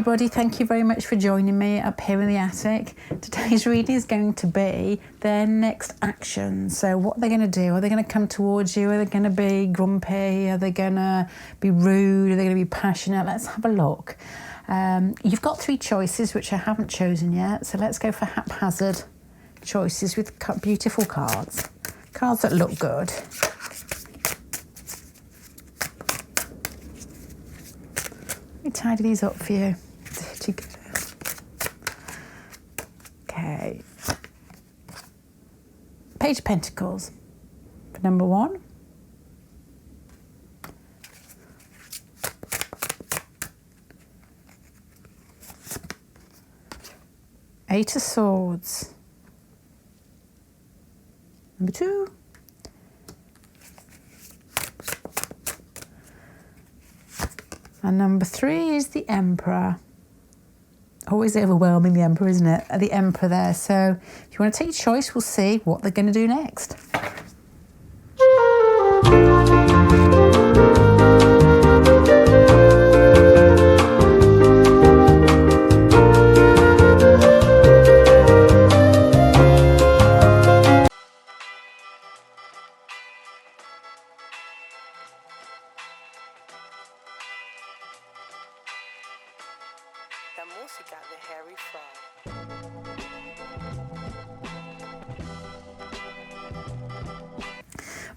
everybody, thank you very much for joining me up here in the attic. Today's reading is going to be their next action. So what they're going to do, are they going to come towards you? Are they going to be grumpy? Are they going to be rude? Are they going to be passionate? Let's have a look. You've got 3 choices, which I haven't chosen yet. So let's go for haphazard choices with beautiful cards. Cards that look good. Let me tidy these up for you. Dirty girl. Okay. Page of Pentacles for number 1. Eight of Swords. Number 2. And number 3 is the Emperor. Always overwhelming, the Emperor, isn't it? The Emperor there. So if you want to take your choice, we'll see what they're going to do next. La música de Harry Fraud.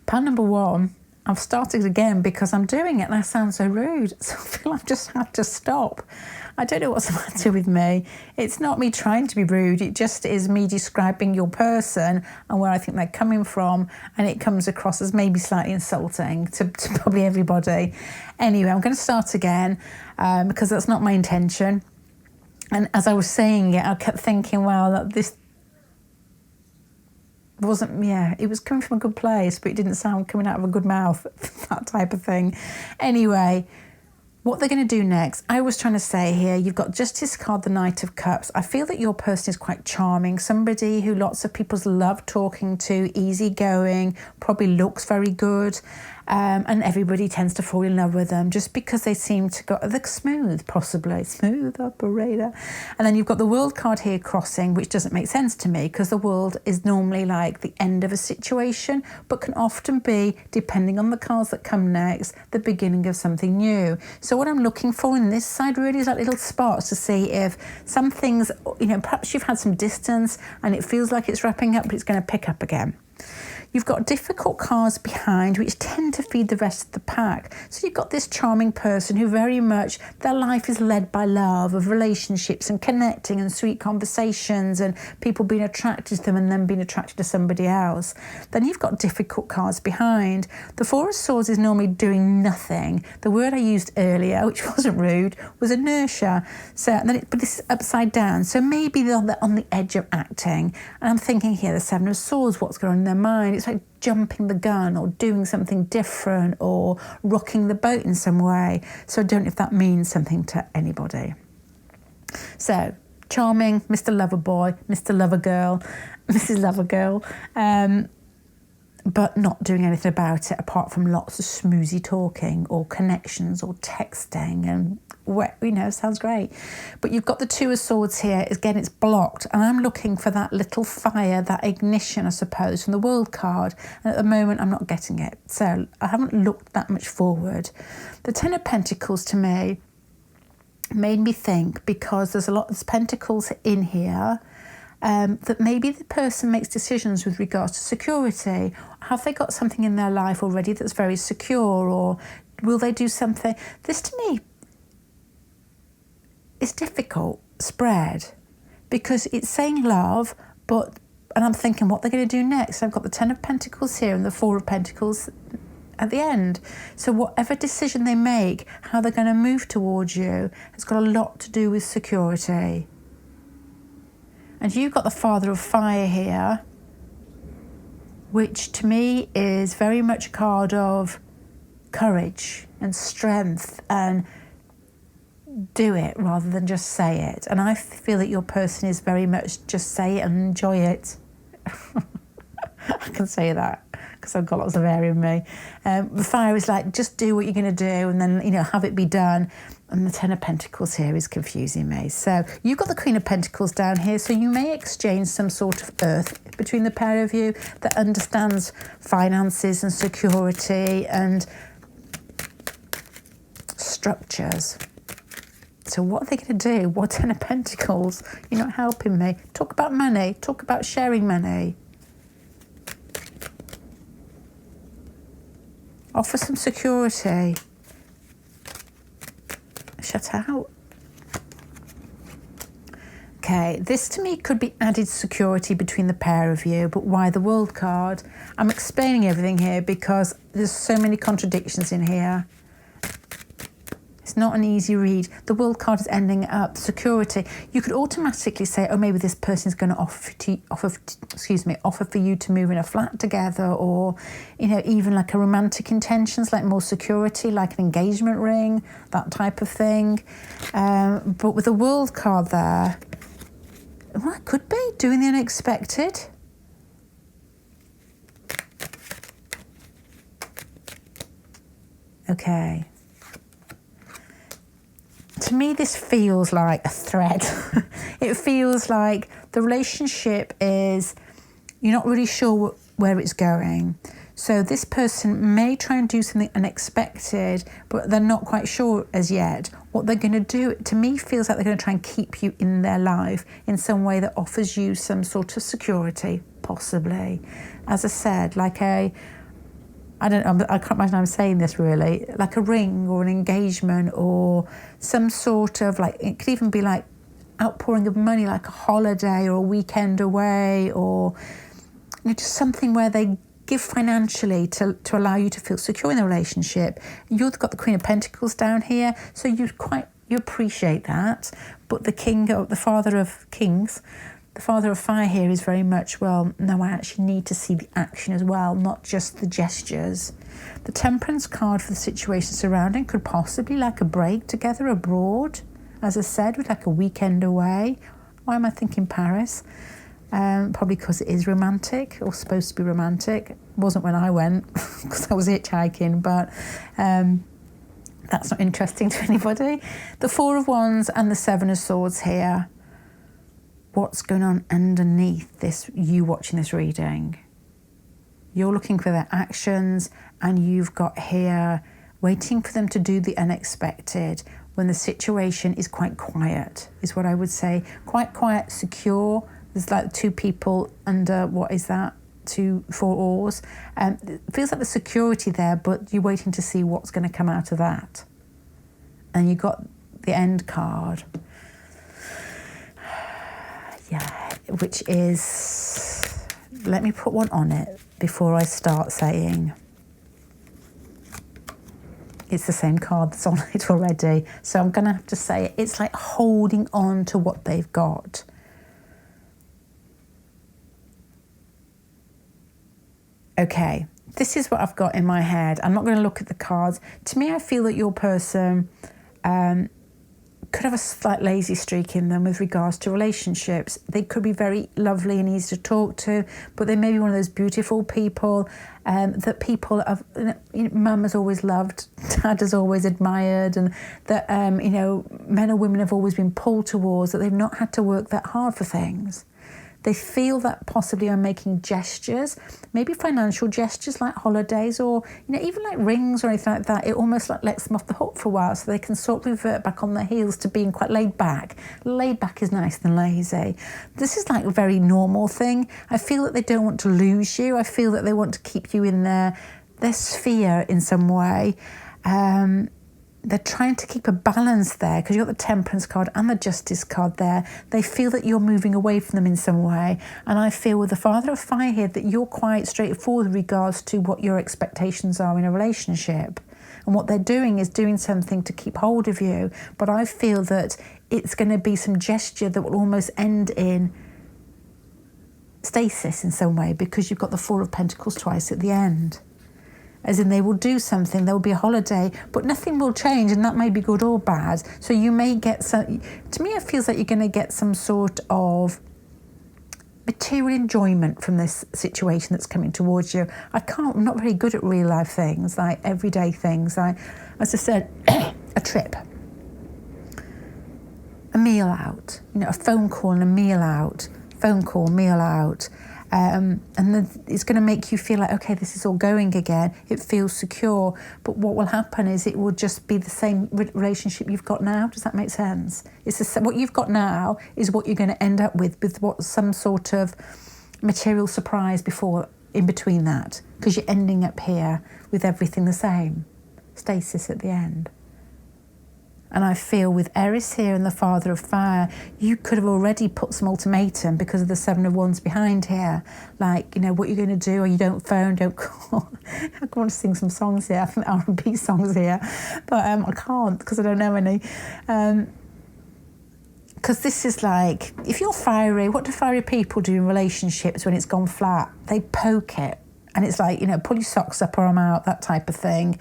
Pile number 1, I've started again because I'm doing it and I sound so rude. So I feel I've just had to stop. I don't know what's the matter with me. It's not me trying to be rude. It just is me describing your person and where I think they're coming from. And it comes across as maybe slightly insulting to probably everybody. Anyway, I'm going to start again because that's not my intention. And as I was saying it, I kept thinking, wow, that this wasn't, it was coming from a good place, but it didn't sound coming out of a good mouth, that type of thing. Anyway, what they're going to do next, I was trying to say here, you've got Justice card, the Knight of Cups. I feel that your person is quite charming, somebody who lots of people love talking to, easygoing, probably looks very good. And everybody tends to fall in love with them just because they seem to go, they're smooth, possibly. Smooth operator. And then you've got the World card here crossing, which doesn't make sense to me because the World is normally like the end of a situation, but can often be, depending on the cards that come next, the beginning of something new. So what I'm looking for in this side really is like little spots to see if some things, perhaps you've had some distance and it feels like it's wrapping up, but it's going to pick up again. You've got difficult cards behind, which tend to feed the rest of the pack. So you've got this charming person who very much, their life is led by love, of relationships and connecting and sweet conversations and people being attracted to them and then being attracted to somebody else. Then you've got difficult cards behind. The Four of Swords is normally doing nothing. The word I used earlier, which wasn't rude, was inertia. So, but this is upside down. So maybe they're on the edge of acting. And I'm thinking here, the Seven of Swords, what's going on in their mind? It's like jumping the gun or doing something different or rocking the boat in some way. So I don't know if that means something to anybody. So charming, Mr. Loverboy, Mr. Lovergirl, Mrs. Lovergirl, but not doing anything about it apart from lots of smoozy talking or connections or texting and, sounds great. But you've got the Two of Swords here. Again, it's blocked. And I'm looking for that little fire, that ignition, I suppose, from the World card. And at the moment, I'm not getting it. So I haven't looked that much forward. The Ten of Pentacles, to me, made me think, because there's a lot of pentacles in here, that maybe the person makes decisions with regards to security. Have they got something in their life already that's very secure, or will they do something? This, to me, is difficult spread because it's saying love, and I'm thinking what they're going to do next. I've got the Ten of Pentacles here and the Four of Pentacles at the end. So whatever decision they make, how they're going to move towards you, has got a lot to do with security. And you've got the Father of Fire here, which to me is very much a card of courage and strength and do it rather than just say it. And I feel that your person is very much just say it and enjoy it. I can say that because I've got lots of air in me. The fire is like, just do what you're going to do and then, have it be done. And the Ten of Pentacles here is confusing me. So you've got the Queen of Pentacles down here. So you may exchange some sort of earth between the pair of you that understands finances and security and structures. So what are they going to do? What Ten of Pentacles? You're not helping me. Talk about money. Talk about sharing money. Offer some security. Shut out. Okay, this to me could be added security between the pair of you, but why the World card? I'm explaining everything here because there's so many contradictions in here. It's not an easy read. The World card is ending up security. You could automatically say, oh, maybe this person's going to offer for you to move in a flat together, or, you know, even like a romantic intentions, like more security, like an engagement ring, that type of thing. But with the World card there, well, it could be doing the unexpected. Okay. To me, this feels like a thread. It feels like the relationship is, you're not really sure where it's going. So this person may try and do something unexpected, but they're not quite sure as yet what they're going to do. To me, feels like they're going to try and keep you in their life in some way that offers you some sort of security, possibly. As I said, like I can't imagine I'm saying this really, like a ring or an engagement or some sort of, like, it could even be like outpouring of money, like a holiday or a weekend away, or, you know, just something where they give financially to allow you to feel secure in the relationship. You've got the Queen of Pentacles down here, so you appreciate that. But the Father of Kings, the Father of Fire here is very much, well, no, I actually need to see the action as well, not just the gestures. The Temperance card for the situation surrounding could possibly like a break together abroad, as I said, with like a weekend away. Why am I thinking Paris? Probably because it is romantic, or supposed to be romantic. It wasn't when I went, because I was hitchhiking, but that's not interesting to anybody. The Four of Wands and the Seven of Swords here. What's going on underneath this, you watching this reading? You're looking for their actions, and you've got here waiting for them to do the unexpected when the situation is quite quiet, is what I would say. Quite quiet, secure. There's like two people under, what is that? 4 oars. It feels like the security there, but you're waiting to see what's going to come out of that. And you got the End card. Yeah, which is, let me put one on it before I start saying. It's the same card that's on it already. So I'm going to have to say it's like holding on to what they've got. Okay, this is what I've got in my head. I'm not going to look at the cards. To me, I feel that your person could have a slight lazy streak in them with regards to relationships. They could be very lovely and easy to talk to, but they may be one of those beautiful people that people have, mum has always loved, dad has always admired, and that, men or women have always been pulled towards, that they've not had to work that hard for things. They feel that possibly are making gestures, maybe financial gestures like holidays, or even like rings or anything like that. It almost like lets them off the hook for a while, so they can sort of revert back on their heels to being quite laid back. Laid back is nicer than lazy. This is like a very normal thing. I feel that they don't want to lose you. I feel that they want to keep you in their sphere in some way. They're trying to keep a balance there because you've got the Temperance card and the Justice card there. They feel that you're moving away from them in some way. And I feel with the Father of Fire here that you're quite straightforward with regards to what your expectations are in a relationship. And what they're doing is doing something to keep hold of you. But I feel that it's going to be some gesture that will almost end in stasis in some way, because you've got the Four of Pentacles twice at the end. As in, they will do something, there will be a holiday, but nothing will change, and that may be good or bad. So you may get some, to me it feels like you're going to get some sort of material enjoyment from this situation that's coming towards you. I'm not very good at real life things, like everyday things, like, as I said, a trip. meal out, a phone call and a meal out, phone call, meal out. And then it's going to make you feel like, okay, this is all going again. It feels secure. But what will happen is it will just be the same relationship you've got now. Does that make sense? What you've got now is what you're going to end up with some sort of material surprise in between that, because you're ending up here with everything the same. Stasis at the end. And I feel with Eris here and the Father of Fire, you could have already put some ultimatum because of the Seven of Wands behind here. Like, what you're going to do, or you don't phone, don't call. I want to sing some songs here, I think R&B songs here. But I can't because I don't know any. Because this is like, if you're fiery, what do fiery people do in relationships when it's gone flat? They poke it. And it's like, pull your socks up or I'm out, that type of thing.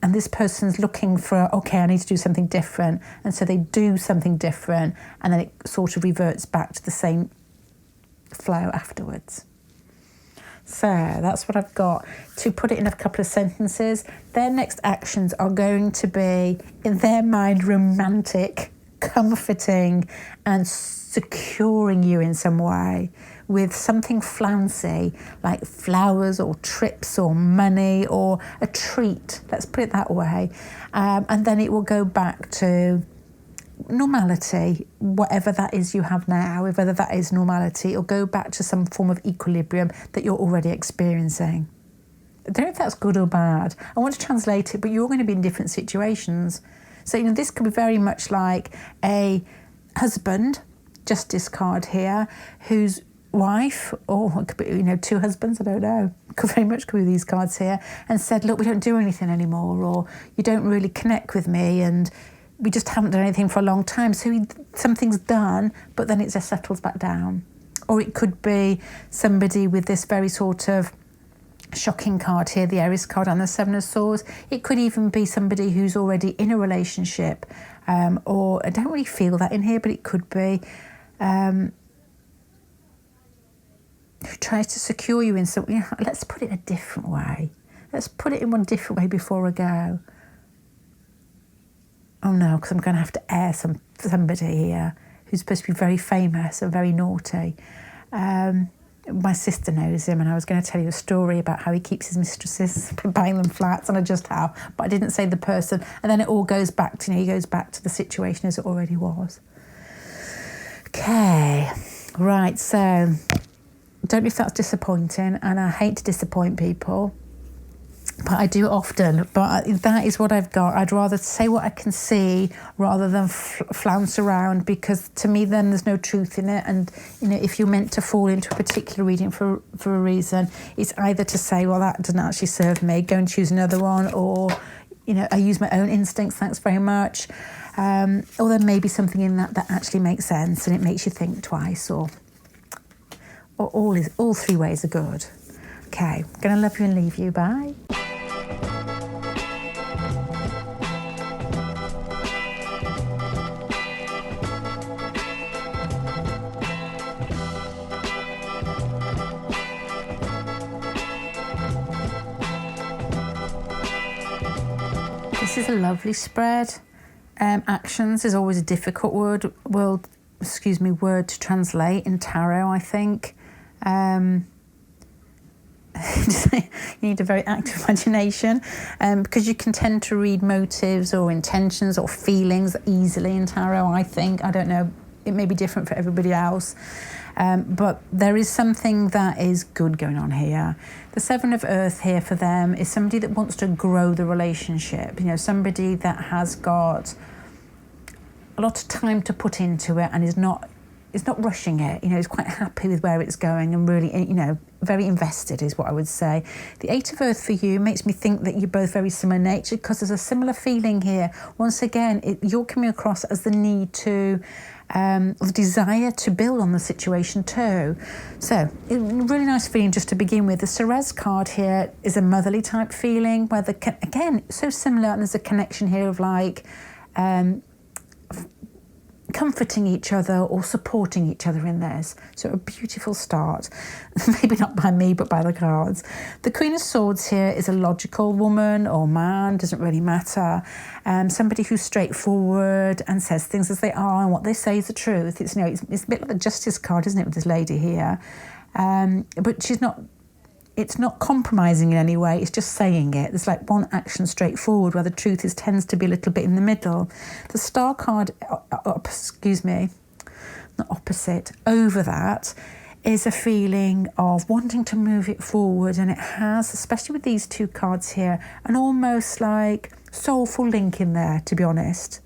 And this person's looking for, okay, I need to do something different. And so they do something different, and then it sort of reverts back to the same flow afterwards. So that's what I've got. To put it in a couple of sentences, their next actions are going to be, in their mind, romantic, comforting, and securing you in some way with something flouncy, like flowers or trips or money or a treat, let's put it that way. And then it will go back to normality, whatever that is you have now, whether that is normality, it'll go back to some form of equilibrium that you're already experiencing. I don't know if that's good or bad. I want to translate it, but you're going to be in different situations. So, this could be very much like a husband, Justice card here, whose wife, or it could be, two husbands, I don't know, could very much be these cards here, and said, look, we don't do anything anymore, or you don't really connect with me, and we just haven't done anything for a long time. So something's done, but then it just settles back down. Or it could be somebody with this very sort of shocking card here, the Aries card and the Seven of Swords. It could even be somebody who's already in a relationship, or I don't really feel that in here, but it could be who tries to secure you in something. Let's put it a different way. Let's put it in one different way before I go. Oh no, because I'm going to have to air somebody here who's supposed to be very famous and very naughty. My sister knows him, and I was going to tell you a story about how he keeps his mistresses buying them flats, and I just how, but I didn't say the person. And then it all goes back to, he goes back to the situation as it already was. Okay, right, so don't know if that's disappointing, and I hate to disappoint people, but I do often. But that is what I've got. I'd rather say what I can see rather than flounce around, because to me then there's no truth in it. And if you're meant to fall into a particular reading for a reason, it's either to say, well, that doesn't actually serve me, go and choose another one, or I use my own instincts, thanks very much. Or there may be something in that actually makes sense and it makes you think twice, or all three ways are good. Okay, I'm going to love you and leave you. Bye. This is a lovely spread. Actions is always a difficult word to translate in tarot, I think. You need a very active imagination, because you can tend to read motives or intentions or feelings easily in tarot, I think. I don't know, it may be different for everybody else. But there is something that is good going on here. The Seven of Earth here for them is somebody that wants to grow the relationship. Somebody that has got a lot of time to put into it and is not rushing it. Is quite happy with where it's going and really, very invested is what I would say. The Eight of Earth for you makes me think that you're both very similar nature, because there's a similar feeling here. Once again, you're coming across as the need to, the desire to build on the situation too. So, really nice feeling just to begin with. The Ceres card here is a motherly type feeling, where again, so similar, and there's a connection here of like, comforting each other or supporting each other in this. So a beautiful start. Maybe not by me, but by the cards. The Queen of Swords here is a logical woman or man, doesn't really matter. Somebody who's straightforward and says things as they are, and what they say is the truth. It's, it's a bit like the Justice card, isn't it, with this lady here? But she's not... It's not compromising in any way, it's just saying it. There's like one action straightforward where the truth tends to be a little bit in the middle. The Star card, over that is a feeling of wanting to move it forward, and it has, especially with these two cards here, an almost like soulful link in there, to be honest.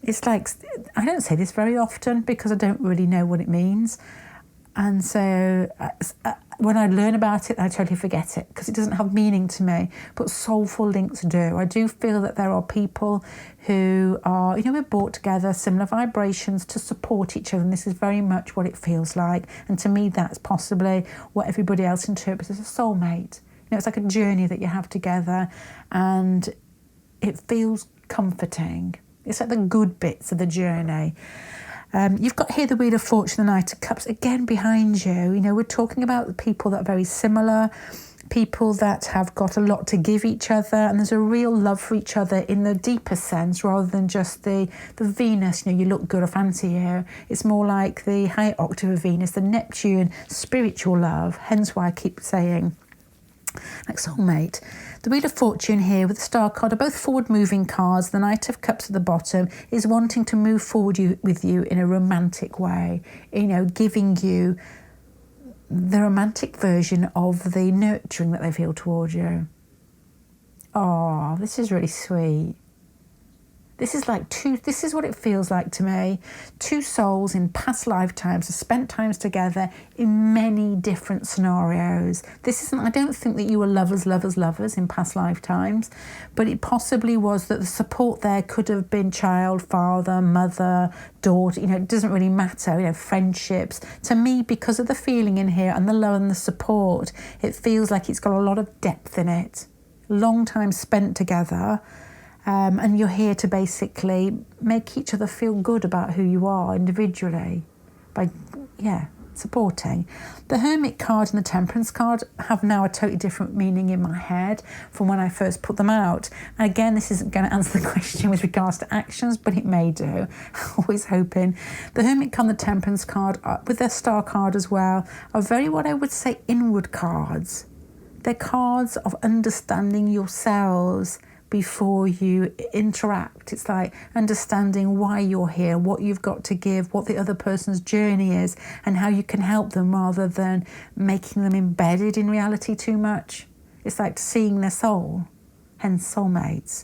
It's like, I don't say this very often because I don't really know what it means. And so when I learn about it, I totally forget it because it doesn't have meaning to me. But soulful links do. I do feel that there are people who are, we're brought together, similar vibrations to support each other. And this is very much what it feels like. And to me, that's possibly what everybody else interprets as a soulmate. It's like a journey that you have together, and it feels comforting. It's like the good bits of the journey. You've got here the Wheel of Fortune, the Knight of Cups, again behind you. We're talking about people that are very similar, people that have got a lot to give each other, and there's a real love for each other in the deeper sense rather than just the Venus, you look good, I fancy you. It's more like the high octave of Venus, the Neptune spiritual love, hence why I keep saying like soulmate. The Wheel of Fortune here with the Star card are both forward-moving cards. The Knight of Cups at the bottom is wanting to move forward with you in a romantic way, giving you the romantic version of the nurturing that they feel towards you. Oh, this is really sweet. This is what it feels like to me. Two souls in past lifetimes have spent times together in many different scenarios. I don't think that you were lovers in past lifetimes, but it possibly was that the support there could have been child, father, mother, daughter, it doesn't really matter, friendships. To me, because of the feeling in here and the love and the support, it feels like it's got a lot of depth in it. Long time spent together. And you're here to basically make each other feel good about who you are individually by, supporting. The Hermit card and the Temperance card have now a totally different meaning in my head from when I first put them out. And again, this isn't going to answer the question with regards to actions, but it may do. Always hoping. The Hermit card and the Temperance card, with their Star card as well, are very, what I would say, inward cards. They're cards of understanding yourselves before you interact. It's like understanding why you're here, what you've got to give, what the other person's journey is, and how you can help them rather than making them embedded in reality too much. It's like seeing their soul, hence soulmates.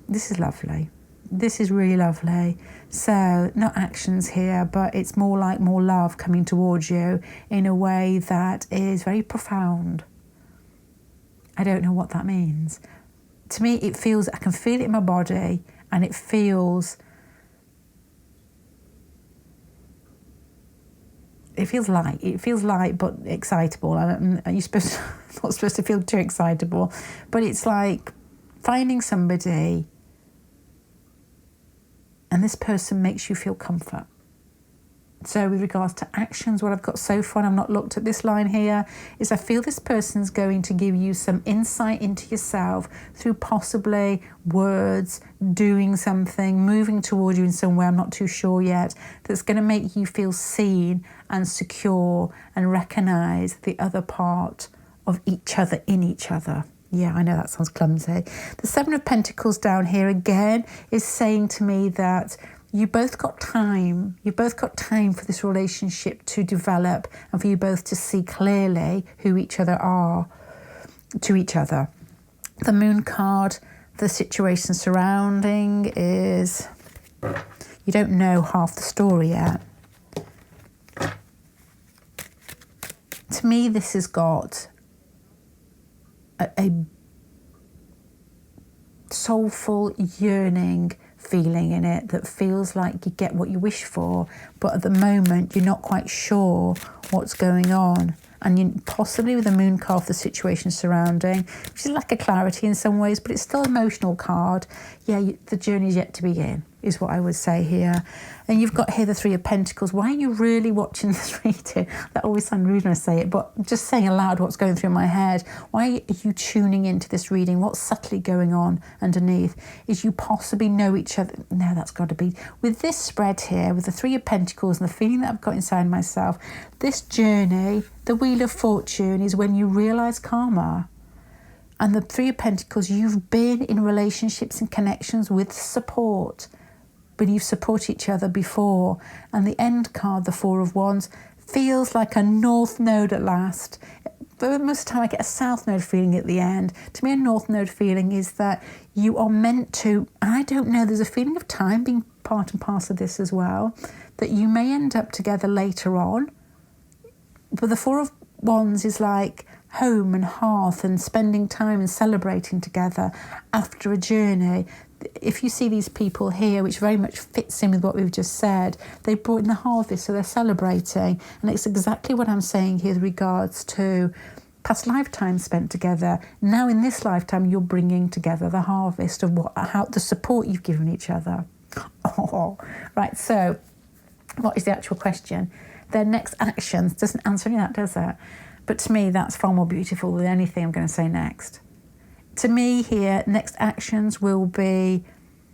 This is lovely. This is really lovely. So not actions here, but it's more like more love coming towards you in a way that is very profound. I don't know what that means. To me, it feels, I can feel it in my body, and it feels light. It feels light but excitable. And you're not supposed to feel too excitable, but it's like finding somebody and this person makes you feel comfort. So with regards to actions, what I've got so far, and I've not looked at this line here, is I feel this person's going to give you some insight into yourself through possibly words, doing something, moving toward you in some way, I'm not too sure yet, that's going to make you feel seen and secure and recognise the other part of each other in each other. Yeah, I know that sounds clumsy. The Seven of Pentacles down here again is saying to me that you both got time. You've both got time for this relationship to develop and for you both to see clearly who each other are to each other. The Moon card, the situation surrounding is you don't know half the story yet. To me, this has got a soulful, yearning feeling in it that feels like you get what you wish for, but at the moment you're not quite sure what's going on. And you possibly with the Moon card, the situation surrounding, which is like a clarity in some ways, but it's still an emotional card. Yeah, the journey's yet to begin. is what I would say here. And you've got here the Three of Pentacles. Why are you really watching this reading? That always sounds rude when I say it, but just saying aloud what's going through my head. Why are you tuning into this reading? What's subtly going on underneath? Is you possibly know each other. No, that's got to be. With this spread here, with the Three of Pentacles and the feeling that I've got inside myself, this journey, the Wheel of Fortune, is when you realise karma. And the Three of Pentacles, you've been in relationships and connections with support, but you've supported each other before. And the end card, the Four of Wands, feels like a north node at last. But most of the time I get a south node feeling at the end. To me, a north node feeling is that you are meant to, I don't know, there's a feeling of time being part and parcel of this as well, that you may end up together later on. But the Four of Wands is like home and hearth and spending time and celebrating together after a journey. If you see these people here, which very much fits in with what we've just said, they brought in the harvest, so they're celebrating. And it's exactly what I'm saying here with regards to past lifetimes spent together. Now in this lifetime, you're bringing together the harvest of how the support you've given each other. Oh, right, so what is the actual question? Their next actions doesn't answer any of that, does it? But to me, that's far more beautiful than anything I'm going to say next. To me here, next actions will be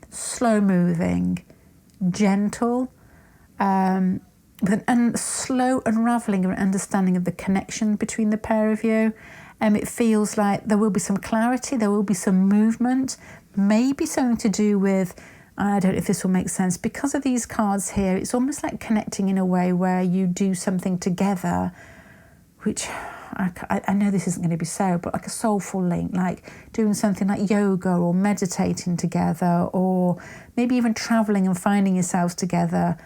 slow moving, gentle, with a slow unravelling and understanding of the connection between the pair of you. It feels like there will be some clarity, there will be some movement, maybe something to do with, I don't know if this will make sense, because of these cards here, it's almost like connecting in a way where you do something together, which I know this isn't going to be so, but like a soulful link, like doing something like yoga or meditating together, or maybe even travelling and finding yourselves together.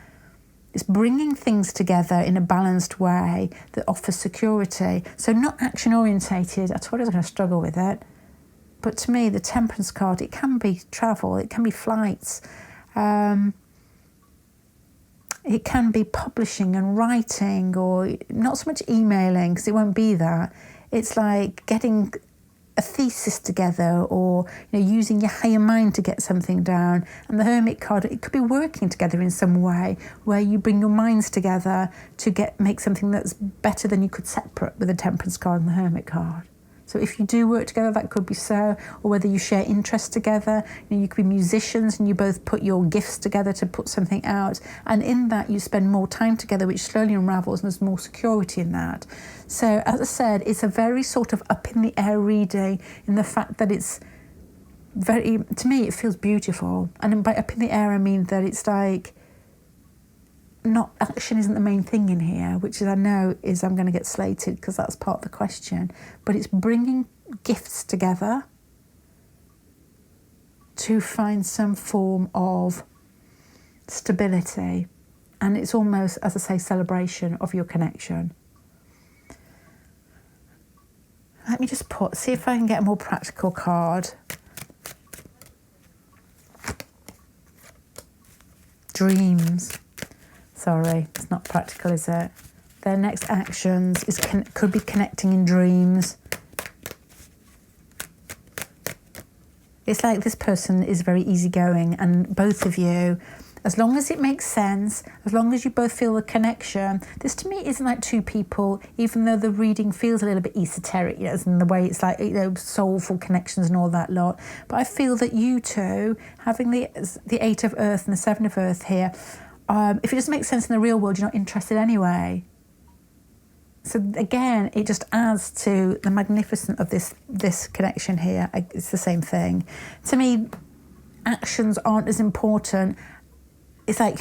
It's bringing things together in a balanced way that offers security. So not action orientated. I told you I was going to struggle with it. But to me, the Temperance card, it can be travel, it can be flights. It can be publishing and writing, or not so much emailing, because it won't be that. It's like getting a thesis together, or using your higher mind to get something down. And the Hermit card, it could be working together in some way, where you bring your minds together to make something that's better than you could separate with the Temperance card and the Hermit card. So if you do work together, that could be so, or whether you share interests together. You could be musicians and you both put your gifts together to put something out. And in that, you spend more time together, which slowly unravels, and there's more security in that. So as I said, it's a very sort of up in the air reading, in the fact that it's very, to me, it feels beautiful. And by up in the air, I mean that it's like, not action isn't the main thing in here, which is, I know is I'm going to get slated because that's part of the question, but it's bringing gifts together to find some form of stability, and it's almost, as I say, celebration of your connection. Let me just see if I can get a more practical card. Dreams. Sorry, it's not practical, is it? Their next actions could be connecting in dreams. It's like this person is very easygoing, and both of you, as long as it makes sense, as long as you both feel the connection. This to me isn't like two people, even though the reading feels a little bit esoteric, as in the way it's like, soulful connections and all that lot. But I feel that you two, having the Eight of Earth and the Seven of Earth here, if it doesn't make sense in the real world, you're not interested anyway. So again, it just adds to the magnificence of this connection here. It's the same thing. To me, actions aren't as important. It's like,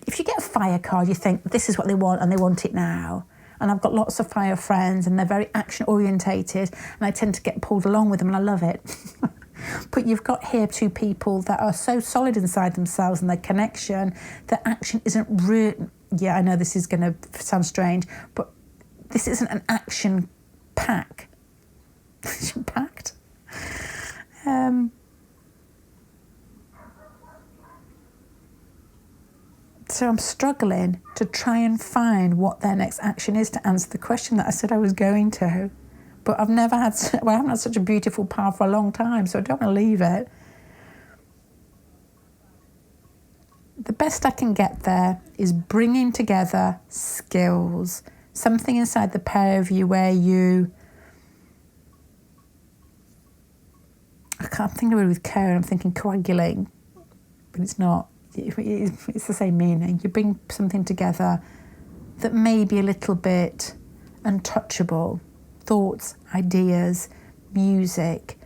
if you get a fire card, you think, this is what they want and they want it now. And I've got lots of fire friends and they're very action orientated, and I tend to get pulled along with them, and I love it. But you've got here two people that are so solid inside themselves and their connection that action isn't real. Yeah, I know this is going to sound strange, but this isn't an action pack. Packed? So I'm struggling to try and find what their next action is to answer the question that I said I was going to. But I've never had, I haven't had such a beautiful power for a long time, so I don't want to leave it. the best I can get there is bringing together skills, something inside the pair of you where I can't think of it with care, I'm thinking coagulate, but it's not. It's the same meaning. You bring something together that may be a little bit untouchable, thoughts, ideas, music,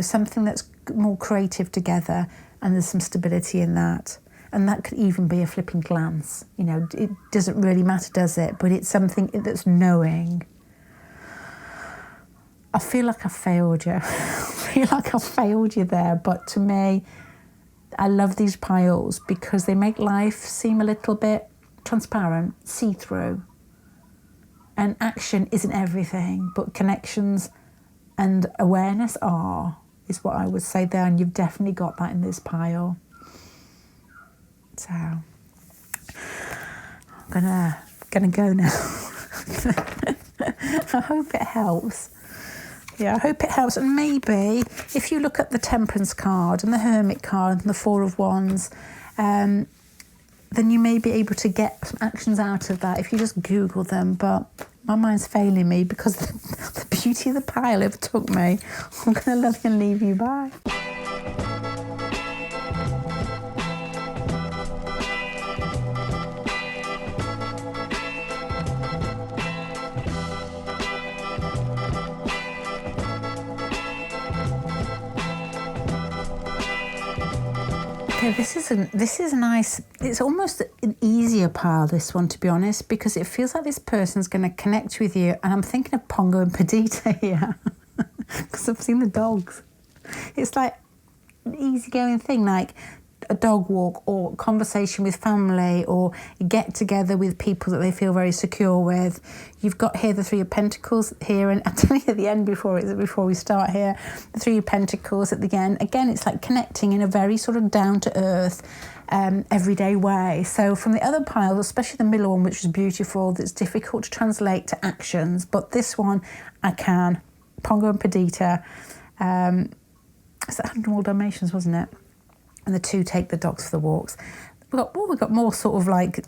something that's more creative together, and there's some stability in that. And that could even be a flipping glance. It doesn't really matter, does it? But it's something that's knowing. I feel like I failed you. There. But to me, I love these piles because they make life seem a little bit transparent, see-through. And action isn't everything, but connections and awareness is what I would say there. And you've definitely got that in this pile. So I'm gonna go now. I hope it helps. Yeah, I hope it helps. And maybe if you look at the Temperance card and the Hermit card and the Four of Wands, then you may be able to get some actions out of that if you just Google them. But my mind's failing me because the beauty of the pile overtook me. I'm going to love you and leave you. Bye. This is nice. It's almost an easier pile, this one, to be honest, because it feels like this person's going to connect with you. And I'm thinking of Pongo and Perdita here because I've seen the dogs. It's like an easygoing thing, like a dog walk or conversation with family or get together with people that they feel very secure with. You've got here the Three of Pentacles here, and I'll tell you at the end before we start here, the Three of Pentacles at the end. Again, it's like connecting in a very sort of down-to-earth, everyday way. So from the other pile, especially the middle one, which is beautiful, that's difficult to translate to actions, but this one I can. Pongo and Perdita. It's 100 Dalmatians, wasn't it? And the two take the dogs for the walks. We've got more sort of like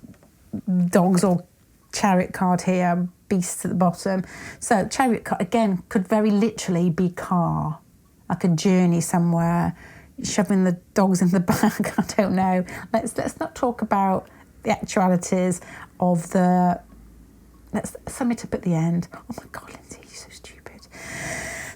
dogs or chariot card here, beasts at the bottom. So chariot card, again, could very literally be car, like a journey somewhere, shoving the dogs in the back, I don't know. Let's not talk about the actualities of let's sum it up at the end. Oh my God, Lindsay, you're so stupid.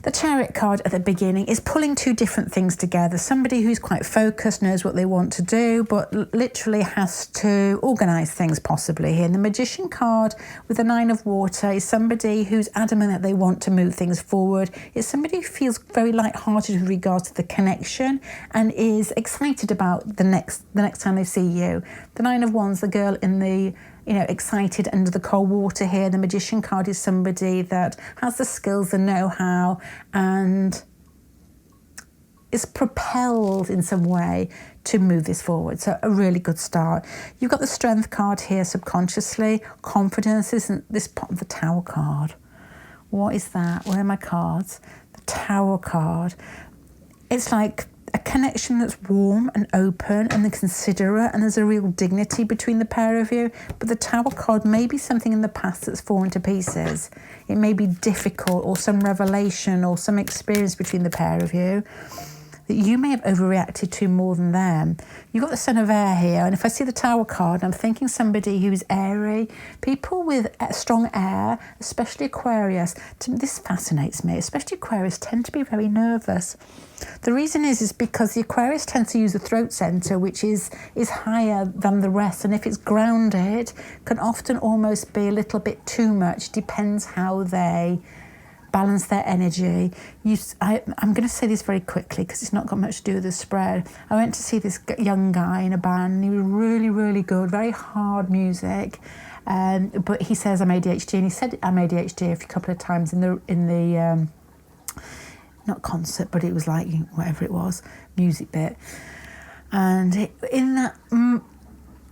The Chariot card at the beginning is pulling two different things together. Somebody who's quite focused, knows what they want to do, but literally has to organise things possibly here. And the Magician card with the Nine of Water is somebody who's adamant that they want to move things forward. It's somebody who feels very light-hearted with regards to the connection and is excited about the next time they see you. The Nine of Wands, the girl in the excited under the cold water here. The Magician card is somebody that has the skills, the know-how, and is propelled in some way to move this forward. So a really good start. You've got the Strength card here subconsciously. Confidence isn't this part of the Tower card. What is that? Where are my cards? The Tower card. It's like a connection that's warm and open and considerate, and there's a real dignity between the pair of you. But the Tower card may be something in the past that's fallen to pieces. It may be difficult, or some revelation or some experience between the pair of you that you may have overreacted to more than them. You've got the Son of Air here, and if I see the Tower card, I'm thinking somebody who's airy. People with strong air, especially Aquarius, this fascinates me, especially Aquarius tend to be very nervous. The reason is because the Aquarius tends to use the throat centre, which is higher than the rest, and if it's grounded, can often almost be a little bit too much, depends how they balance their energy. I'm going to say this very quickly because it's not got much to do with the spread. I went to see this young guy in a band, and he was really, really good, very hard music. But he says I'm ADHD, and he said I'm ADHD a couple of times in the not concert, but it was like whatever it was, music bit. And in that,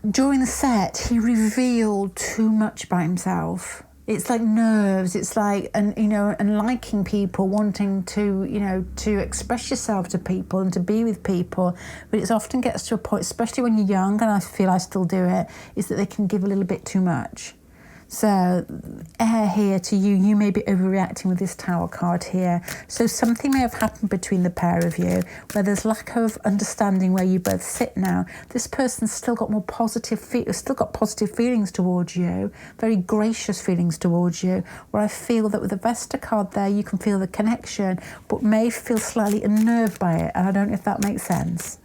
during the set, he revealed too much about himself. It's like nerves. It's like, and liking people, wanting to, to express yourself to people and to be with people. But it often gets to a point, especially when you're young, and I feel I still do it, is that they can give a little bit too much. So air here to you, you may be overreacting with this Tower card here. So something may have happened between the pair of you where there's lack of understanding where you both sit now. This person's still got positive feelings towards you, very gracious feelings towards you, where I feel that with the Vesta card there, you can feel the connection, but may feel slightly unnerved by it. And I don't know if that makes sense.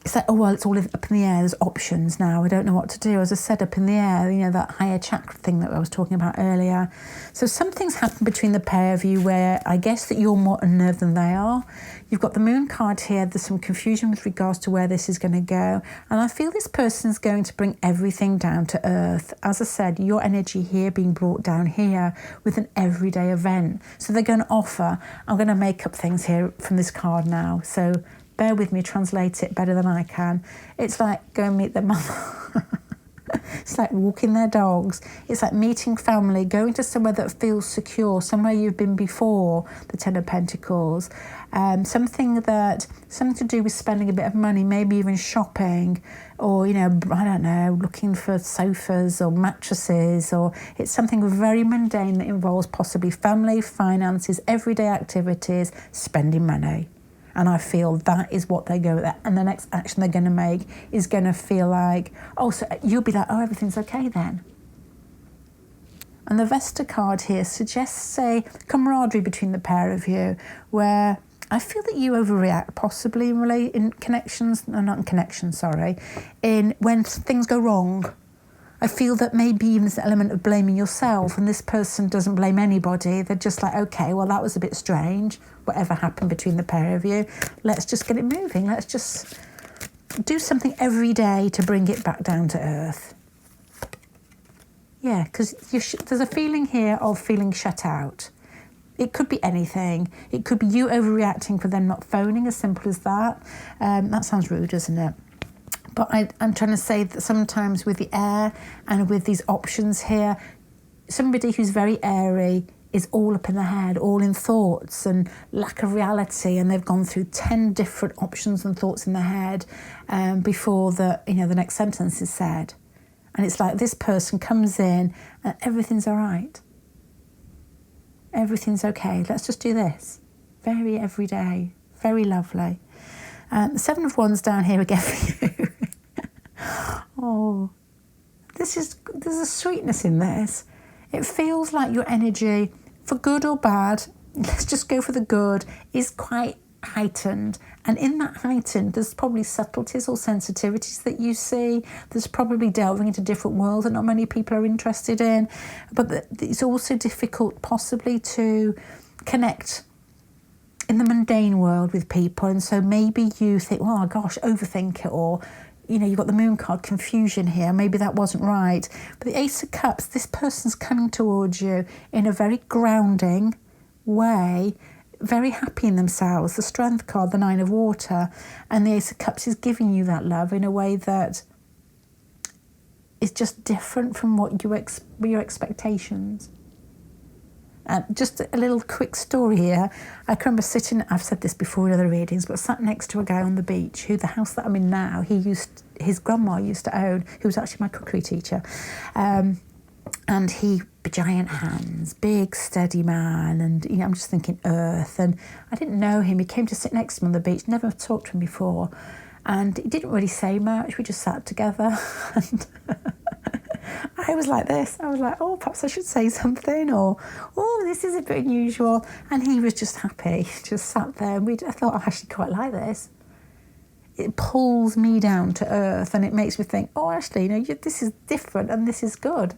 It's like, oh, well, it's all up in the air. There's options now. I don't know what to do. As I said, up in the air, that higher chakra thing that I was talking about earlier. So something's happened between the pair of you where I guess that you're more unnerved than they are. You've got the Moon card here. There's some confusion with regards to where this is going to go. And I feel this person's going to bring everything down to earth. As I said, your energy here being brought down here with an everyday event. So they're going to offer, I'm going to make up things here from this card now. So bear with me, translate it better than I can. It's like go and meet their mum. It's like walking their dogs. It's like meeting family, going to somewhere that feels secure, somewhere you've been before, the Ten of Pentacles. Something to do with spending a bit of money, maybe even shopping, or, I don't know, looking for sofas or mattresses, or it's something very mundane that involves possibly family, finances, everyday activities, spending money. And I feel that is what they go with. And the next action they're going to make is going to feel like, oh, so you'll be like, oh, everything's okay then. And the Vesta card here suggests a camaraderie between the pair of you, where I feel that you overreact possibly in when things go wrong. I feel that maybe even there's an element of blaming yourself, and this person doesn't blame anybody. They're just like, okay, well, that was a bit strange. Whatever happened between the pair of you, let's just get it moving. Let's just do something every day to bring it back down to earth. Yeah, because there's a feeling here of feeling shut out. It could be anything. It could be you overreacting for them not phoning, as simple as that. That sounds rude, doesn't it? But I'm trying to say that sometimes with the air and with these options here, somebody who's very airy is all up in the head, all in thoughts and lack of reality, and they've gone through 10 different options and thoughts in their head before the next sentence is said. And it's like this person comes in and everything's all right. Everything's okay. Let's just do this. Very everyday, very lovely. The Seven of Wands down here again for you. Oh, there's a sweetness in this. It feels like your energy, for good or bad, let's just go for the good, is quite heightened. And in that heightened, there's probably subtleties or sensitivities that you see. There's probably delving into different worlds that not many people are interested in. But it's also difficult possibly to connect in the mundane world with people. And so maybe you think, oh gosh, overthink it, or you've got the Moon card, confusion here. Maybe that wasn't right. But the Ace of Cups, this person's coming towards you in a very grounding way, very happy in themselves. The Strength card, the Nine of Water, and the Ace of Cups is giving you that love in a way that is just different from what your expectations. Just a little quick story here. I can remember sitting, I've said this before in other readings, but sat next to a guy on the beach who the house that I'm in now, his grandma used to own, who was actually my cookery teacher. And he, giant hands, big, steady man. And I'm just thinking earth. And I didn't know him. He came to sit next to me on the beach, never talked to him before. And he didn't really say much. We just sat together. And I was like this. I was like, oh, perhaps I should say something, or, oh, this is a bit unusual. And he was just happy, just sat there. And I thought, I actually quite like this. It pulls me down to earth, and it makes me think, oh, actually, this is different and this is good.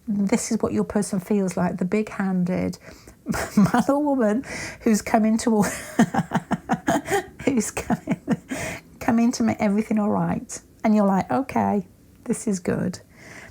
This is what your person feels like, the big-handed man or woman who's coming to come in to make everything all right. And you're like, okay, this is good.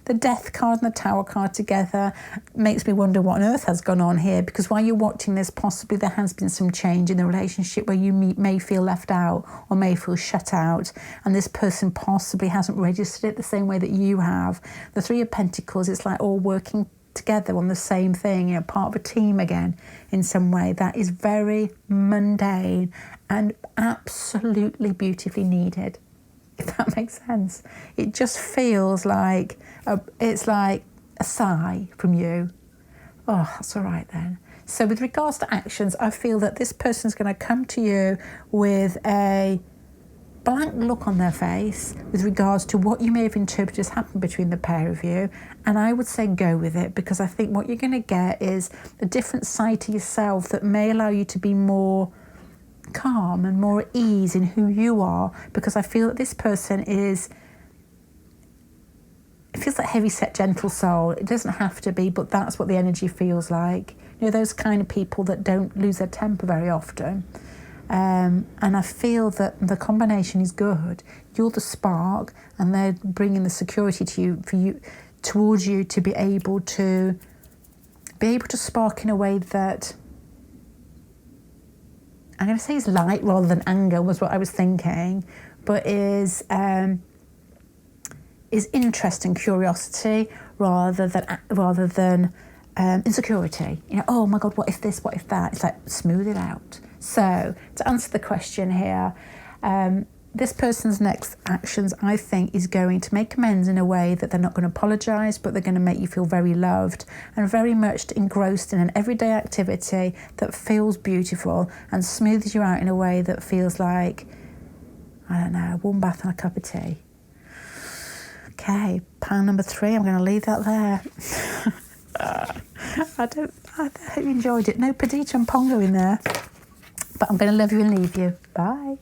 the Death card and the Tower card together makes me wonder what on earth has gone on here, because while you're watching this, possibly there has been some change in the relationship where you may feel left out or may feel shut out, and this person possibly hasn't registered it the same way that you have. The Three of Pentacles, it's like all working together on the same thing, you know, part of a team again in some way. That is very mundane and absolutely beautifully needed, if that makes sense. It just feels like it's like a sigh from you. Oh, that's all right then. So with regards to actions, I feel that this person's going to come to you with a blank look on their face with regards to what you may have interpreted has happened between the pair of you, and I would say go with it, because I think what you're going to get is a different side to yourself that may allow you to be more calm and more at ease in who you are, because I feel that this person it feels like heavy set, gentle soul. It doesn't have to be, but that's what the energy feels like. You know, those kind of people that don't lose their temper very often. And I feel that the combination is good. You're the spark, and they're bringing the security towards you to be able to spark in a way that I'm going to say is light rather than anger, was what I was thinking, but is interest and curiosity rather than insecurity. You know, oh my God, what if this? What if that? It's like smooth it out. So, to answer the question here, this person's next actions, I think, is going to make amends in a way that they're not going to apologise, but they're going to make you feel very loved and very much engrossed in an everyday activity that feels beautiful and smooths you out in a way that feels like, I don't know, a warm bath and a cup of tea. Okay, pile number 3, I'm going to leave that there. I hope you enjoyed it. No Perdita and Pongo in there. But I'm going to love you and leave you. Bye.